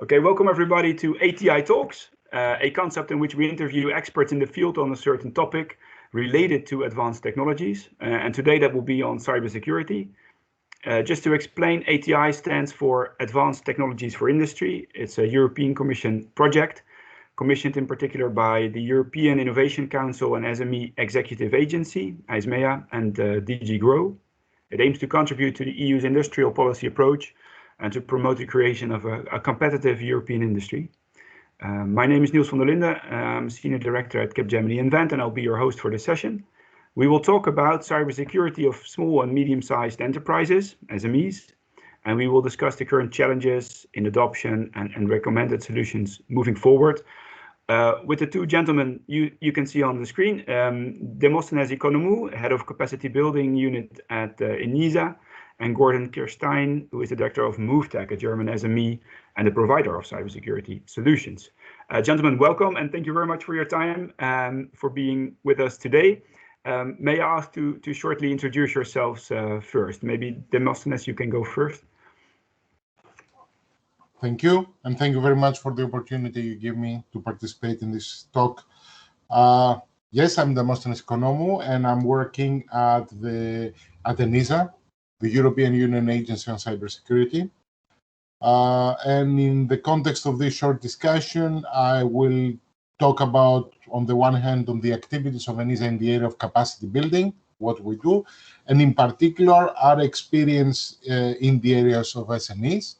Okay, welcome everybody to ATI Talks, a concept in which we interview experts in the field on a certain topic related to advanced technologies. And today that will be on cybersecurity. Just to explain, ATI stands for Advanced Technologies for Industry. It's a European Commission project, commissioned in particular by the European Innovation Council and SME Executive Agency, ESMEA, and DG GROW. It aims to contribute to the EU's industrial policy approach and to promote the creation of a competitive European industry. My name is Niels van der Linden. I'm Senior Director at Capgemini Invent, and I'll be your host for this session. We will talk about cybersecurity of small and medium-sized enterprises, SMEs, and we will discuss the current challenges in adoption and recommended solutions moving forward. With the two gentlemen you can see on the screen, Demosthenes Ikonomou, Head of Capacity Building Unit at ENISA, and Gordon Kristein, who is the Director of movetech, a German SME and a provider of cybersecurity solutions. Gentlemen, welcome, and thank you very much for your time and for being with us today. May I ask to shortly introduce yourselves first? Maybe Demosthenes, you can go first. Thank you, and thank you very much for the opportunity you give me to participate in this talk. Yes, I'm Demosthenes Ikonomou, and I'm working at ENISA, the European Union Agency on Cybersecurity. And in the context of this short discussion, I will talk about, on the one hand, on the activities of ENISA in the area of capacity building, what we do, and in particular, our experience in the areas of SMEs,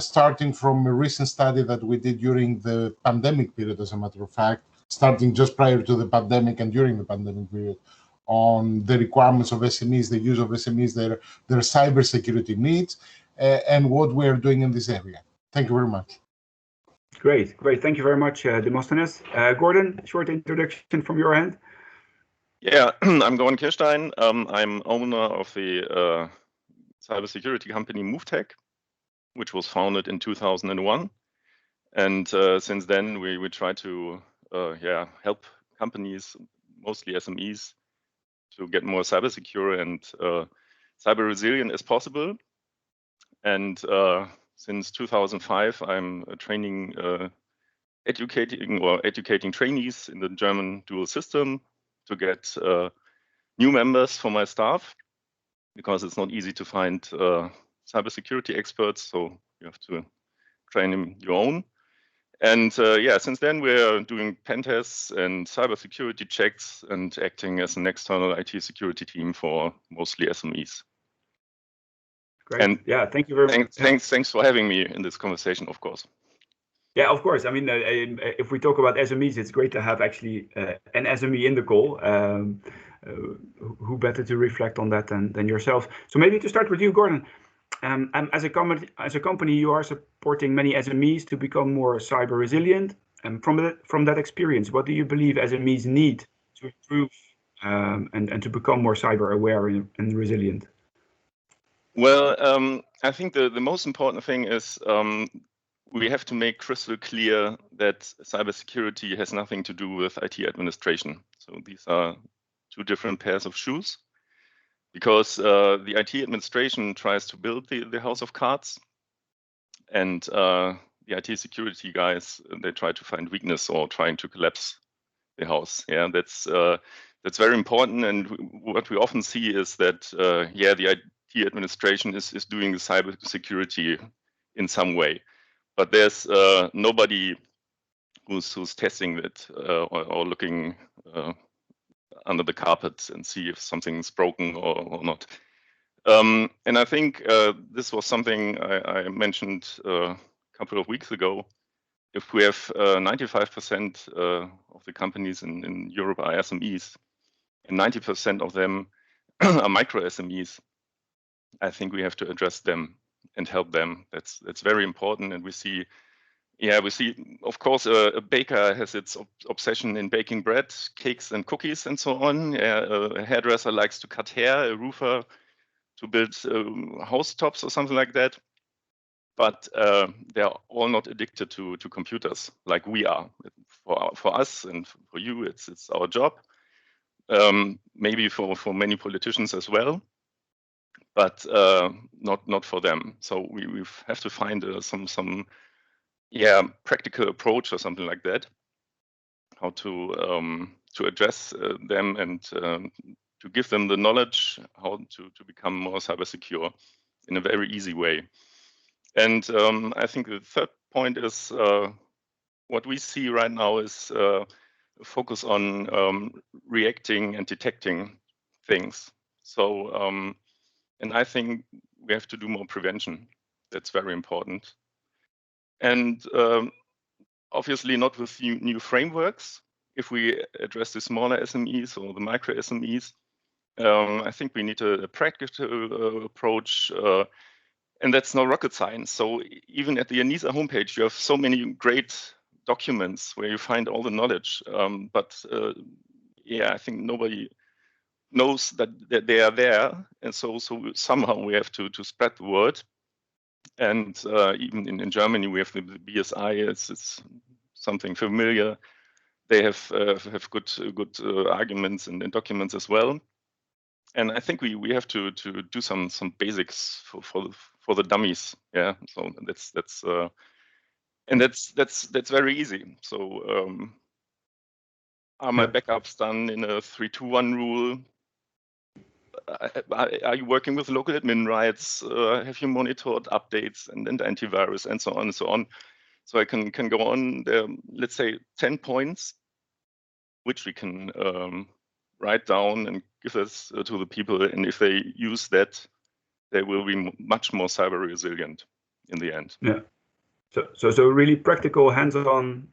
starting from a recent study that we did during the pandemic period, as a matter of fact, starting just prior to the pandemic and during the pandemic period, on the requirements of SMEs, the use of SMEs, their cybersecurity needs, and what we are doing in this area. Thank you very much. Great. Thank you very much, Demosthenes. Gordon, short introduction from your end. Yeah, I'm Gordon Kristein. I'm owner of the cybersecurity company movetech, which was founded in 2001. And since then, we try to help companies, mostly SMEs, to get more cyber secure and cyber resilient as possible. And since 2005, I'm educating trainees in the German dual system to get new members for my staff, because it's not easy to find cybersecurity experts, so you have to train them your own. And since then we're doing pen tests and cybersecurity checks and acting as an external IT security team for mostly SMEs. Great. And yeah, thank you very much. Thanks for having me in this conversation, of course. Yeah, of course. I mean, if we talk about SMEs, it's great to have actually an SME in the call. Who better to reflect on that than yourself? So maybe to start with you, Gordon. As a company, you are supporting many SMEs to become more cyber resilient. And from that experience, what do you believe SMEs need to improve and to become more cyber aware and resilient? Well, I think the most important thing is we have to make crystal clear that cybersecurity has nothing to do with IT administration. So these are two different pairs of shoes. Because the IT administration tries to build the house of cards, and the IT security guys, they try to find weakness or trying to collapse the house. Yeah, that's very important. And what we often see is that the IT administration is doing the cyber security in some way, but there's nobody who's testing it or looking under the carpet and see if something's broken or not. And I think this was something I mentioned a couple of weeks ago. If we have 95% of the companies in Europe are SMEs, and 90% of them are micro SMEs, I think we have to address them and help them. That's very important. And we see, of course, a baker has its obsession in baking bread, cakes and cookies and so on. A hairdresser likes to cut hair, a roofer to build house tops or something like that. But they're all not addicted to computers like we are. For us and for you, it's our job. Maybe for many politicians as well, but not for them. So we have to find some practical approach or something like that, how to address them and to give them the knowledge how to become more cyber secure in a very easy way. And I think the third point is what we see right now is a focus on reacting and detecting things. So, and I think we have to do more prevention. That's very important. And obviously not with new frameworks. If we address the smaller SMEs or the micro SMEs, I think we need a practical approach, and that's no rocket science. So even at the ENISA homepage, you have so many great documents where you find all the knowledge. But I think nobody knows that they are there, and so somehow we have to spread the word. And even in Germany, we have the BSI. It's something familiar. They have good arguments and documents as well. And I think we have to do some basics for the dummies. Yeah. So that's very easy. So are my backups done in a 3-2-1 rule? Are you working with local admin rights? Have you monitored updates and antivirus and so on and so on? So I can go on. There, let's say 10 points, which we can write down and give this to the people. And if they use that, they will be much more cyber resilient in the end. Yeah. So really practical hands-on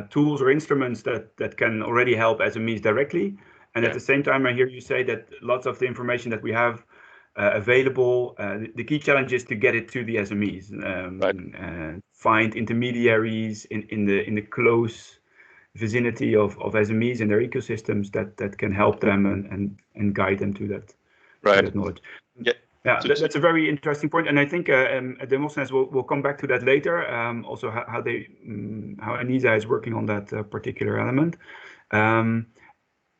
tools or instruments that can already help SMEs directly. And at the same time, I hear you say that lots of the information that we have available, the key challenge is to get it to the SMEs. Find intermediaries in the close vicinity of SMEs and their ecosystems that can help them and guide them to that knowledge. Yeah, that's a very interesting point, and I think Demosthenes will come back to that later. Also, how ENISA is working on that particular element.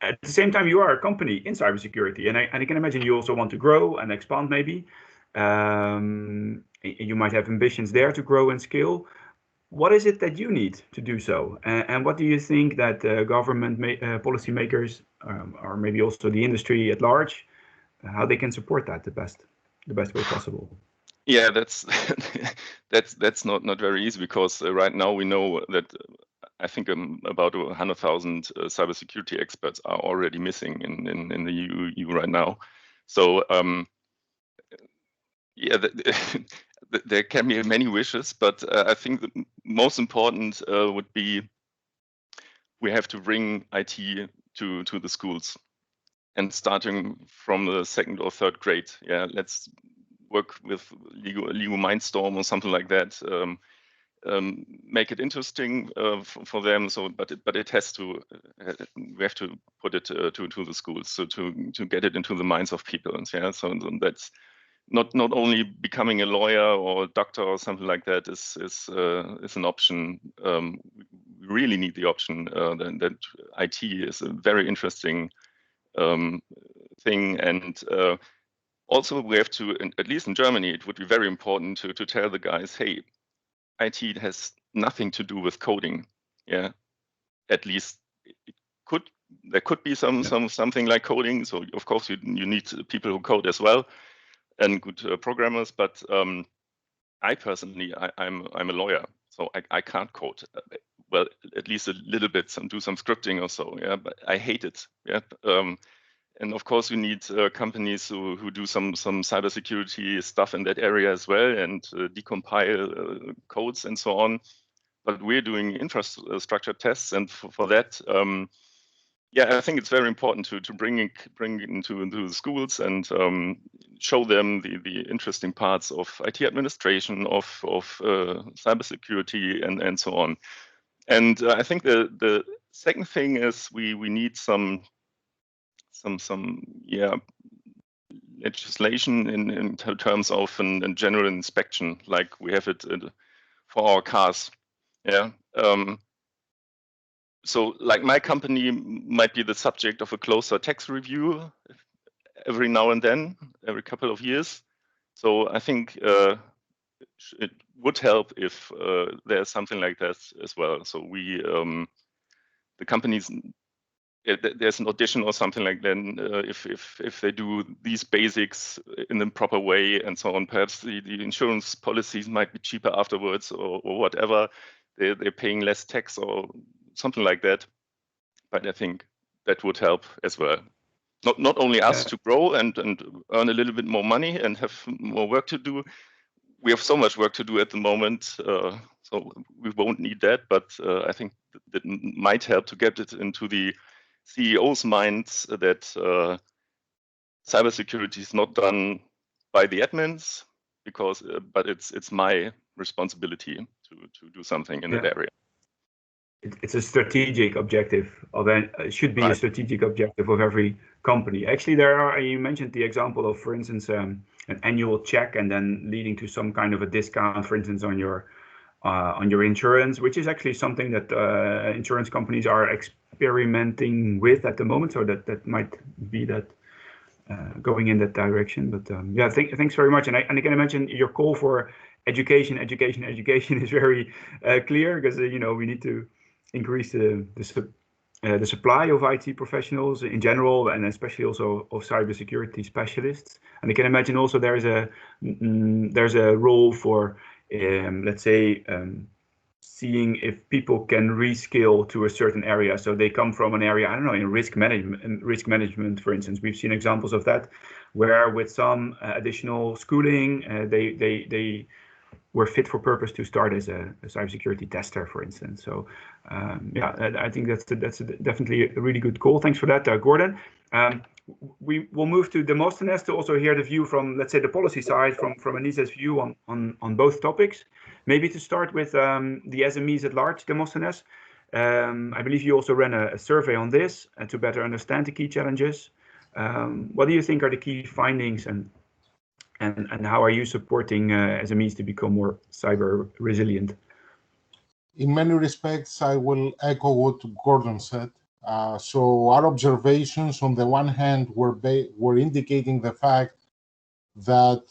At the same time, you are a company in cybersecurity, and I can imagine you also want to grow and expand. Maybe you might have ambitions there to grow and scale. What is it that you need to do so, and what do you think that government policymakers, or maybe also the industry at large, how they can support that the best way possible? Yeah, that's not very easy, because right now we know that I think about 100,000 cybersecurity experts are already missing in the EU right now. So there can be many wishes, but I think the most important would be we have to bring IT to the schools, and starting from the 2nd or 3rd grade. Yeah, let's work with Lego Mindstorm or something like that. Make it interesting for them. So, but it has to. We have to put it to the schools, so to get it into the minds of people. And yeah, so that's not only becoming a lawyer or a doctor or something like that is an option. We really need the option that IT is a very interesting thing, and also we have to, at least in Germany, it would be very important to tell the guys, hey, IT has nothing to do with coding. Yeah, at least there could be something like coding. So of course you need people who code as well, and good programmers. But I personally, I'm a lawyer, so I can't code. Well, at least a little bit, do some scripting or so. Yeah, but I hate it. Yeah. And of course, we need companies who do some cybersecurity stuff in that area as well, and decompile codes and so on. But we're doing infrastructure tests, and for that, I think it's very important to bring it into the schools and show them the interesting parts of IT administration, of cybersecurity, and so on. And I think the second thing is we need some legislation in terms of a general inspection, like we have it for our cars. Yeah. So like my company might be the subject of a closer tax review every now and then, every couple of years. So I think it would help if there's something like that as well. So we, the companies, there's an audition or something like that. If they do these basics in the proper way and so on, perhaps the insurance policies might be cheaper afterwards or whatever. They're paying less tax or something like that. But I think that would help as well. Not only us to grow and earn a little bit more money and have more work to do. We have so much work to do at the moment, so we won't need that. But I think that might help to get it into the CEO's minds that cybersecurity is not done by the admins, because but it's my responsibility to do something in that area. It's a strategic objective of it should be a strategic objective of every company. Actually, you mentioned the example of, for instance, an annual check and then leading to some kind of a discount, for instance, on your insurance, which is actually something that insurance companies are experimenting with at the moment. So that might be that going in that direction. But yeah, thanks very much. And I can imagine your call for education is very clear, because we need to increase the supply of IT professionals in general, and especially also of cybersecurity specialists. And I can imagine also there's a role for, let's say, seeing if people can reskill to a certain area. So they come from an area, I don't know, in risk management, for instance. We've seen examples of that, where with some additional schooling, they were fit for purpose to start as a cybersecurity tester, for instance. So yeah, I think that's definitely a really good call. Thanks for that, Gordon. We will move to Demosthenes to also hear the view from, let's say, the policy side, from ENISA's view on both topics. Maybe to start with the SMEs at large, Demosthenes. I believe you also ran a survey on this to better understand the key challenges. What do you think are the key findings, and how are you supporting SMEs to become more cyber resilient? In many respects, I will echo what Gordon said. So our observations, on the one hand, were indicating the fact that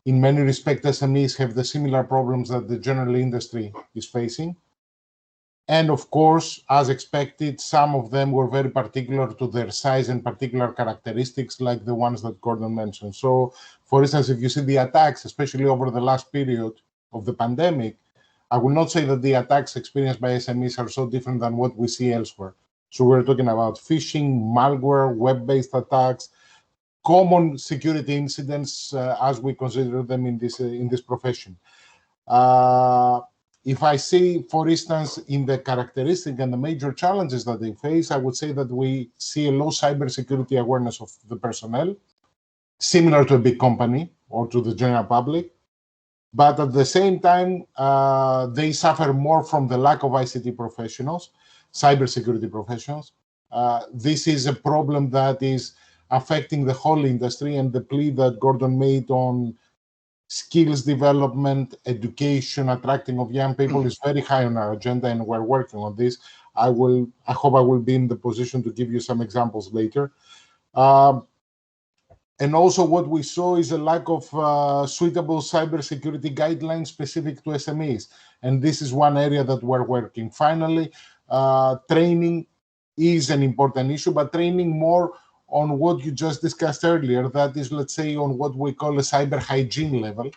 in many respects, SMEs have the similar problems that the general industry is facing. And of course, as expected, some of them were very particular to their size and particular characteristics, like the ones that Gordon mentioned. So, for instance, if you see the attacks, especially over the last period of the pandemic, I will not say that the attacks experienced by SMEs are so different than what we see elsewhere. So we're talking about phishing, malware, web-based attacks, common security incidents as we consider them in this profession. If I say, for instance, in the characteristic and the major challenges that they face, I would say that we see a low cybersecurity awareness of the personnel, similar to a big company or to the general public. But at the same time, they suffer more from the lack of ICT professionals, cybersecurity professionals. This is a problem that is affecting the whole industry, and the plea that Gordon made on skills development, education, attracting of young people is very high on our agenda, and we're working on this. I hope I will be in the position to give you some examples later. And also what we saw is a lack of suitable cybersecurity guidelines specific to SMEs. And this is one area that we're working. Finally, training is an important issue, but training more on what you just discussed earlier, that is, let's say, on what we call a cyber hygiene level.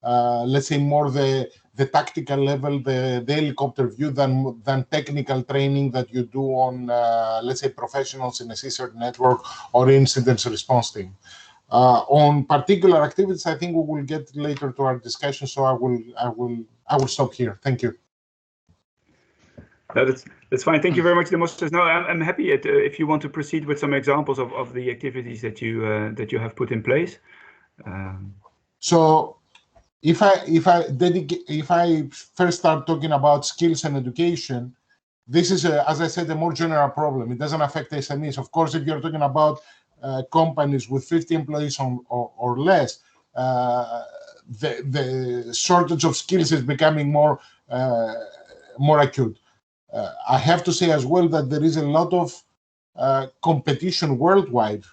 Let's say more the tactical level, the helicopter view than technical training that you do on, let's say, professionals in a CSIRT network or incident response team. On particular activities, I think we will get later to our discussion, so I will stop here. Thank you. No, that's fine. Thank you very much, Demosthenes. No, I'm happy if you want to proceed with some examples of the activities that you have put in place. So, if I first start talking about skills and education, this is, as I said, a more general problem. It doesn't affect SMEs. Of course, if you're talking about companies with 50 employees or less, the shortage of skills is becoming more acute. I have to say as well that there is a lot of competition worldwide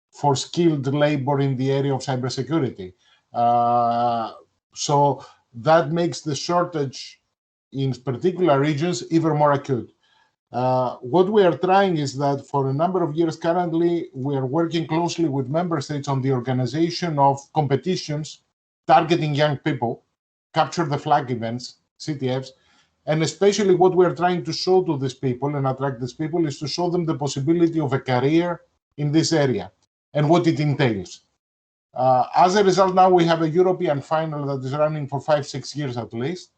for skilled labor in the area of cybersecurity. So that makes the shortage in particular regions even more acute. What we are trying is that for a number of years currently, we are working closely with member states on the organization of competitions targeting young people, capture the flag events, CTFs, and especially what we're trying to show to these people and attract these people is to show them the possibility of a career in this area and what it entails. As a result, now we have a European final that is running for 5-6 years at least,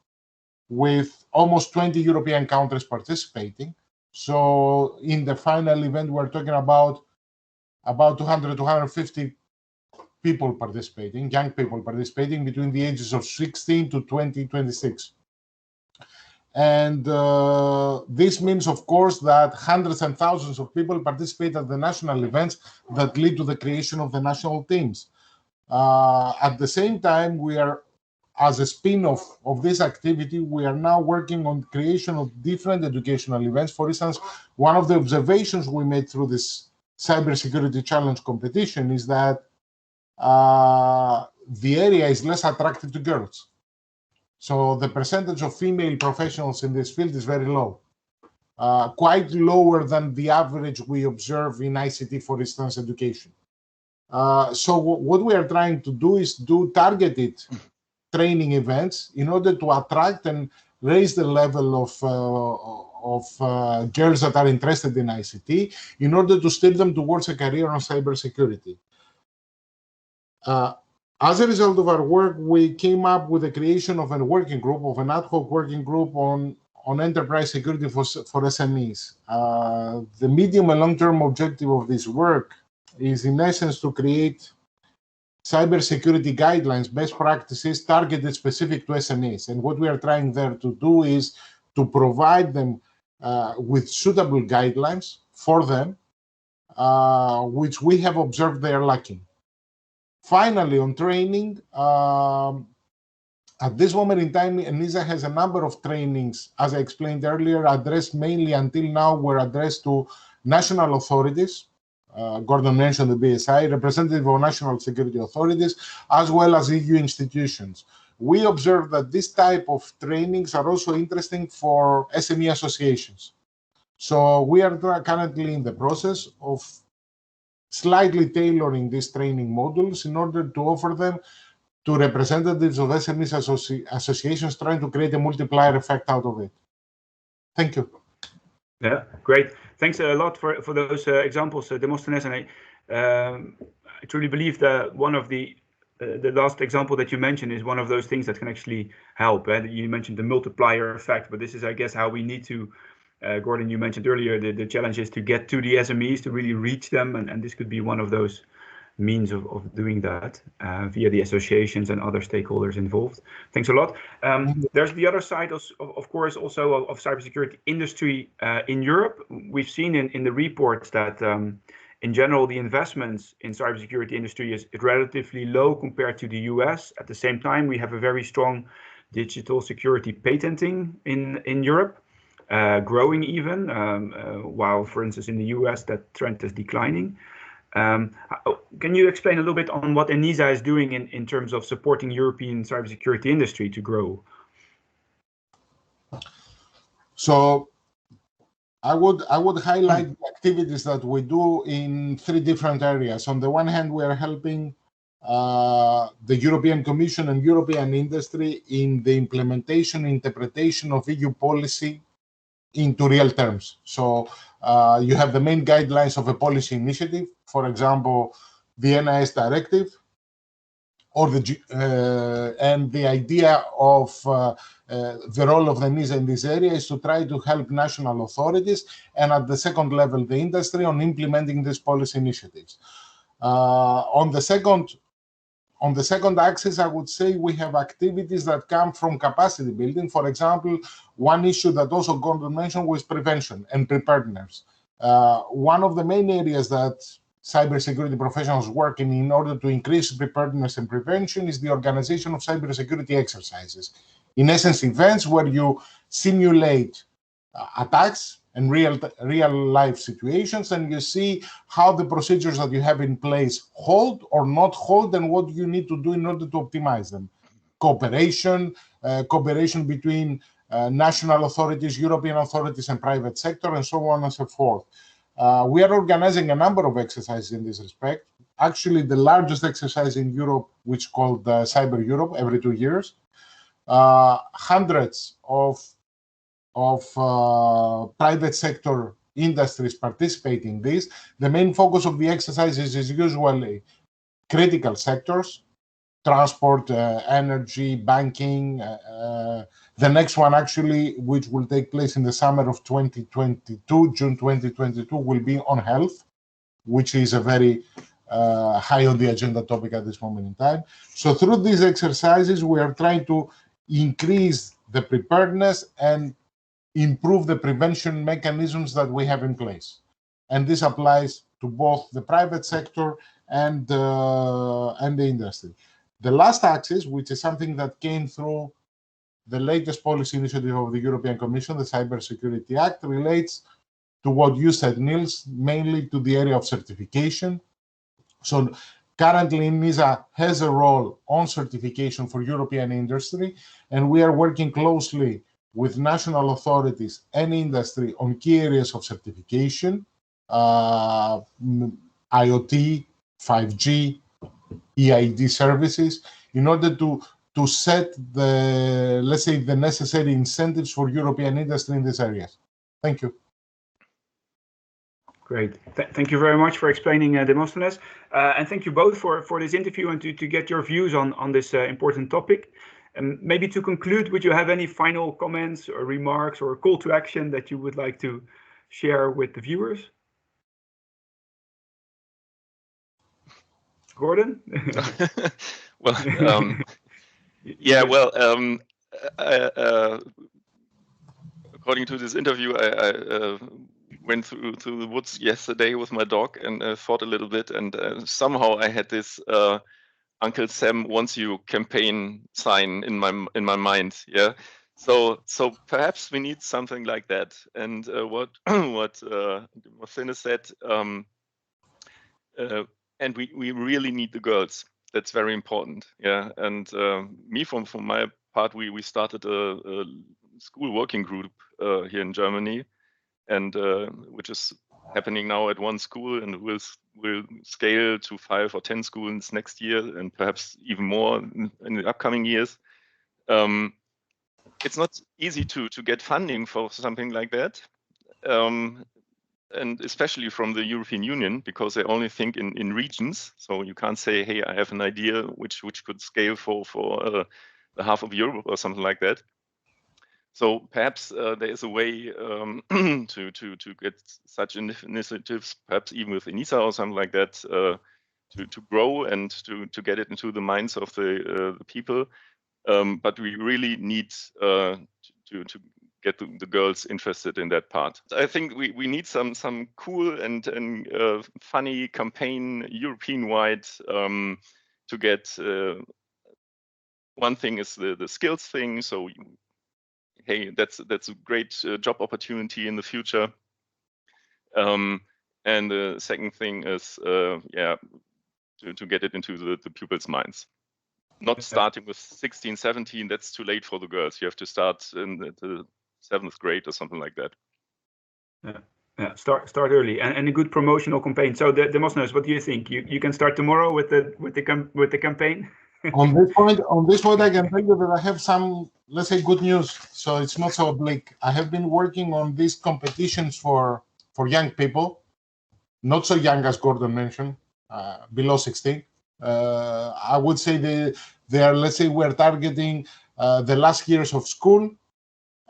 with almost 20 European countries participating. So in the final event, we're talking about 200 to 250 people participating, young people participating between the ages of 16 to 26. And this means, of course, that hundreds and thousands of people participate at the national events that lead to the creation of the national teams. At the same time, we are, as a spin-off of this activity, we are now working on creation of different educational events. For instance, one of the observations we made through this cybersecurity challenge competition is that the area is less attractive to girls. So the percentage of female professionals in this field is very low, quite lower than the average we observe in ICT, for instance, education. So what we are trying to do is do targeted training events in order to attract and raise the level of girls that are interested in ICT in order to steer them towards a career on cybersecurity. As a result of our work, we came up with the creation of a working group, of an ad hoc working group on enterprise security for SMEs. The medium and long-term objective of this work is, in essence, to create cybersecurity guidelines, best practices targeted specific to SMEs. And what we are trying there to do is to provide them with suitable guidelines for them, which we have observed they are lacking. Finally, on training, at this moment in time, ENISA has a number of trainings, as I explained earlier, addressed mainly until now were addressed to national authorities. Gordon mentioned the BSI, representative of national security authorities, as well as EU institutions. We observe that this type of trainings are also interesting for SME associations. So we are currently in the process of slightly tailoring these training modules in order to offer them to representatives of SME associations trying to create a multiplier effect out of it. Thank you. Yeah, great. Thanks a lot for those examples, Demosthenes. And I truly believe that one of the last example that you mentioned is one of those things that can actually help. You mentioned the multiplier effect, but this is, I guess, how we need to, Gordon, you mentioned earlier, the challenge is to get to the SMEs, to really reach them. And this could be one of those means of doing that via the associations and other stakeholders involved. Thanks a lot. There's the other side, of course, also of cybersecurity industry in Europe. We've seen in the reports that in general, the investments in cybersecurity industry is relatively low compared to the US. At the same time, we have a very strong digital security patenting in Europe, growing even, while, for instance, in the US, that trend is declining. Can you explain a little bit on what ENISA is doing in terms of supporting European cybersecurity industry to grow? So I would highlight the activities that we do in 3 different areas. On the one hand, we are helping the European Commission and European industry in the implementation and interpretation of EU policy into real terms. So you have the main guidelines of a policy initiative, for example, the NIS directive, or and the idea of the role of the ENISA in this area is to try to help national authorities and at the second level, the industry on implementing these policy initiatives. On the second axis, I would say we have activities that come from capacity building. For example, one issue that also Gordon mentioned was prevention and preparedness. One of the main areas that cybersecurity professionals work in order to increase preparedness and prevention is the organization of cybersecurity exercises. In essence, events where you simulate attacks and real life situations, and you see how the procedures that you have in place hold or not hold, and what you need to do in order to optimize them. cooperation, cooperation between national authorities, European authorities, and private sector, and so on and so forth. We are organizing a number of exercises in this respect. Actually, the largest exercise in Europe, which is called Cyber Europe, every 2 years. Hundreds of private sector industries participate in this. The main focus of the exercises is usually critical sectors, transport, energy, banking. The next one, actually, which will take place in the summer of 2022, June 2022, will be on health, which is a very high on the agenda topic at this moment in time. So through these exercises, we are trying to increase the preparedness and improve the prevention mechanisms that we have in place. And this applies to both the private sector and the industry. The last axis, which is something that came through the latest policy initiative of the European Commission, the Cybersecurity Act, relates to what you said, Niels, mainly to the area of certification. So currently, ENISA has a role on certification for European industry, and we are working closely with national authorities and industry on key areas of certification, IoT, 5G, EID services, in order to set the, let's say, the necessary incentives for European industry in these areas. Thank you. Great. Thank you very much for explaining, Demosthenes. And thank you both for this interview and to get your views on this important topic. And maybe to conclude, would you have any final comments or remarks or a call to action that you would like to share with the viewers? Gordon? Well, yeah, well, according to this interview, I went through the woods yesterday with my dog and thought a little bit, and somehow I had this Uncle Sam wants you campaign sign in my mind. Yeah, so perhaps we need something like that. And what Demosthenes said, and we really need the girls. That's very important. Yeah, and me from my part, we started a school working group here in Germany, and which is happening now at one school, and will scale to 5 or 10 schools next year, and perhaps even more in the upcoming years. It's not easy to get funding for something like that, and especially from the European Union, because they only think in regions. So you can't say, hey, I have an idea which could scale for the half of Europe or something like that. So perhaps there is a way to get such initiatives, perhaps even with ENISA or something like that, to grow and to get it into the minds of the people. But we really need to get the girls interested in that part. I think we need some cool and funny campaign European-wide to get. One thing is the skills thing. So hey, that's a great job opportunity in the future. And the second thing is to get it into the pupils' minds. Not starting with 16, 17, that's too late for the girls. You have to start in the 7th grade or something like that. Yeah. Start early and a good promotional campaign. So Demosthenes, what do you think? You can start tomorrow with the campaign? On this point, I can tell you that I have some, let's say, good news. So it's not so bleak. I have been working on these competitions for young people, not so young as Gordon mentioned, below 16. I would say they are, let's say, we're targeting the last years of school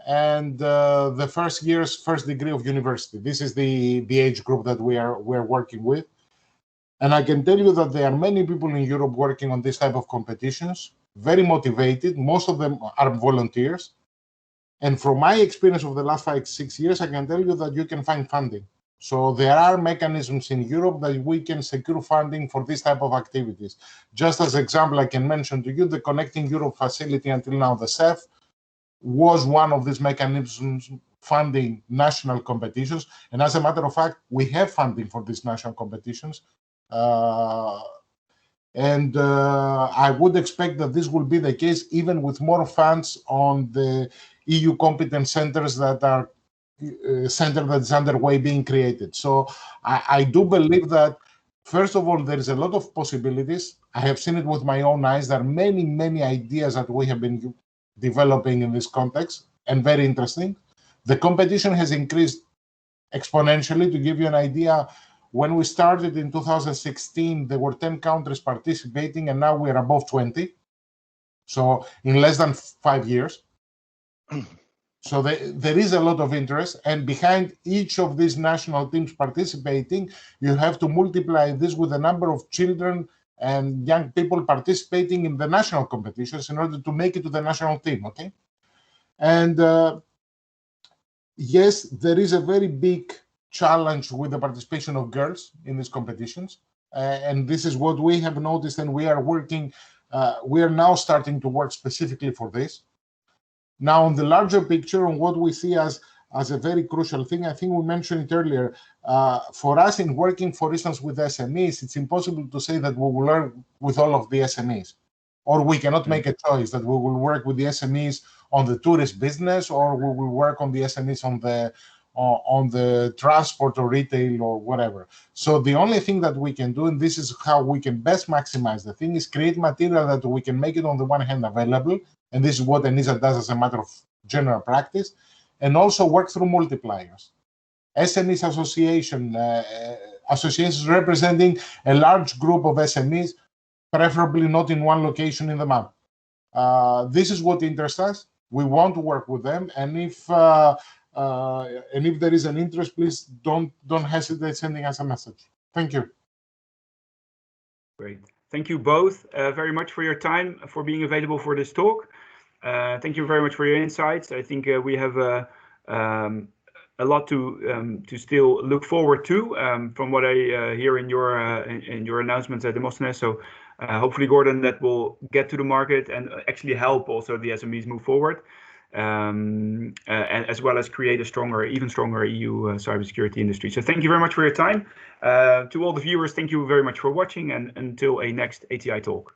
and the first degree of university. This is the age group that we're working with. And I can tell you that there are many people in Europe working on this type of competitions, very motivated. Most of them are volunteers. And from my experience of the last 5-6 years, I can tell you that you can find funding. So there are mechanisms in Europe that we can secure funding for this type of activities. Just as example, I can mention to you the Connecting Europe facility until now, the CEF, was one of these mechanisms funding national competitions. And as a matter of fact, we have funding for these national competitions. And I would expect that this will be the case even with more funds on the EU competence centers that are center that is underway being created. So I do believe that, first of all, there is a lot of possibilities. I have seen it with my own eyes. There are many, many ideas that we have been developing in this context, and very interesting. The competition has increased exponentially. To give you an idea, when we started in 2016, there were 10 countries participating, and now we're above 20. So in less than 5 years. So there is a lot of interest, and behind each of these national teams participating, you have to multiply this with the number of children and young people participating in the national competitions in order to make it to the national team, okay? And yes, there is a very big challenge with the participation of girls in these competitions. And this is what we have noticed, and we are working, we are now starting to work specifically for this. Now, on the larger picture, on what we see as a very crucial thing, I think we mentioned it earlier, for us in working, for instance, with SMEs, it's impossible to say that we will learn with all of the SMEs, or we cannot make a choice that we will work with the SMEs on the tourist business, or we will work on the SMEs on the transport or retail or whatever. So the only thing that we can do, and this is how we can best maximize the thing, is create material that we can make it on the one hand available, and this is what ENISA does as a matter of general practice, and also work through multipliers. SMEs association, associations representing a large group of SMEs, preferably not in one location in the map. This is what interests us. We want to work with them, and if there is an interest, please don't hesitate sending us a message. Thank you. Great. Thank you both very much for your time, for being available for this talk. Thank you very much for your insights. I think we have a lot to still look forward to from what I hear in your announcements at Demosthenes. So hopefully, Gordon, that will get to the market and actually help also the SMEs move forward, and as well as create a even stronger EU cybersecurity industry. So thank you very much for your time. To all the viewers, thank you very much for watching, and until a next ATI talk.